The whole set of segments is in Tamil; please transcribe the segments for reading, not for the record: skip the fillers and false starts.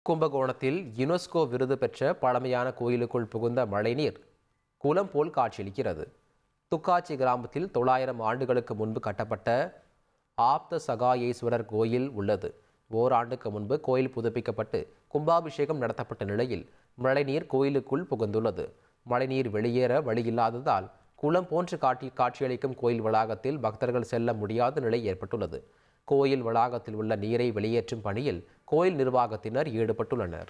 கும்பகோணத்தில் யுனெஸ்கோ விருது பெற்ற பழமையான கோயிலுக்குள் புகுந்த மழைநீர் குளம் போல் காட்சியளிக்கிறது. துக்காச்சி கிராமத்தில் 900 ஆண்டுகளுக்கு முன்பு கட்டப்பட்ட ஆப்த சகாயேஸ்வரர் கோயில் உள்ளது. ஓராண்டுக்கு முன்பு கோயில் புதுப்பிக்கப்பட்டு கும்பாபிஷேகம் நடத்தப்பட்ட நிலையில் மழைநீர் கோயிலுக்குள் புகுந்துள்ளது. மழைநீர் வெளியேற வழியில்லாததால் குளம் போன்று காட்சியளிக்கும் கோயில் வளாகத்தில் பக்தர்கள் செல்ல முடியாத நிலை ஏற்பட்டுள்ளது. கோயில் வளாகத்தில் உள்ள நீரை வெளியேற்றும் பணியில் கோயில் நிர்வாகத்தினர் ஈடுபட்டுள்ளனர்.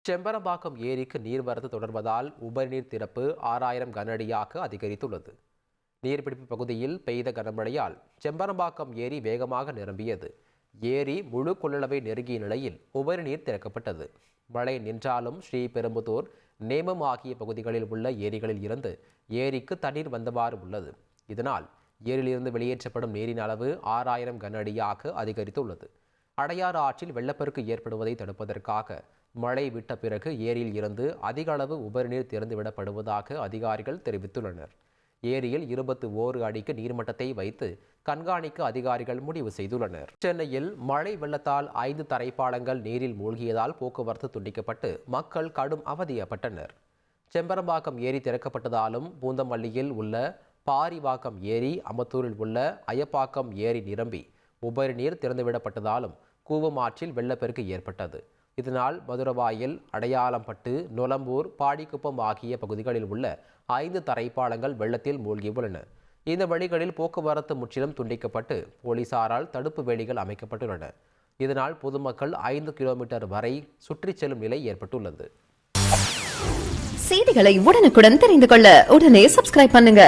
செம்பரம்பாக்கம் ஏரிக்கு நீர்வரத்து தொடர்வதால் உபரிநீர் திறப்பு 6000 கனஅடியாக அதிகரித்துள்ளது. நீர்பிடிப்பு பகுதியில் பெய்த கனமழையால் செம்பரம்பாக்கம் ஏரி வேகமாக நிரம்பியது. ஏரி முழு கொள்ளளவை நெருங்கிய நிலையில் உபரிநீர் திறக்கப்பட்டது. மழை நின்றாலும் ஸ்ரீபெரும்புதூர், நேமம் ஆகிய பகுதிகளில் உள்ள ஏரிகளில் இருந்து ஏரிக்கு தண்ணீர் வந்தவாறு உள்ளது. இதனால் ஏரியிலிருந்து வெளியேற்றப்படும் நீரின் அளவு 6000 கனஅடியாக அதிகரித்துள்ளது. அடையாறு ஆற்றில் வெள்ளப்பெருக்கு ஏற்படுவதை தடுப்பதற்காக மழை விட்ட பிறகு ஏரியில் இருந்து அதிக அளவு உபரிநீர் திறந்துவிடப்படுவதாக அதிகாரிகள் தெரிவித்துள்ளனர். ஏரியில் 21 அடிக்கு நீர்மட்டத்தை வைத்து கண்காணிக்க அதிகாரிகள் முடிவு செய்துள்ளனர். சென்னையில் மழை வெள்ளத்தால் 5 தரைப்பாலங்கள் நீரில் மூழ்கியதால் போக்குவரத்து துண்டிக்கப்பட்டு மக்கள் கடும் அவதிப்பட்டனர். செம்பரம்பாக்கம் ஏரி திறக்கப்பட்டதாலும் பூந்தமல்லியில் உள்ள பாரிவாக்கம் ஏரி, அமத்தூரில் உள்ள அயப்பாக்கம் ஏரி நிரம்பி உபரிநீர் திறந்துவிடப்பட்டதாலும் கூவம் ஆற்றில் வெள்ளப்பெருக்கு ஏற்பட்டது. இதனால் மதுரவாயல், அடையாளம்பட்டு, நொலம்பூர், பாடிக்குப்பம் ஆகிய பகுதிகளில் உள்ள 5 தரைப்பாலங்கள் வெள்ளத்தில் மூழ்கியுள்ளன. இந்த வழிகளில் போக்குவரத்து முற்றிலும் துண்டிக்கப்பட்டு போலீசாரால் தடுப்பு வேலிகள் அமைக்கப்பட்டுள்ளன. இதனால் பொதுமக்கள் 5 கிலோமீட்டர் வரை சுற்றிச் செல்லும் நிலை ஏற்பட்டுள்ளது. செய்திகளை உடனுக்குடன் தெரிந்து கொள்ள உடனே சப்ஸ்கிரைப் பண்ணுங்க.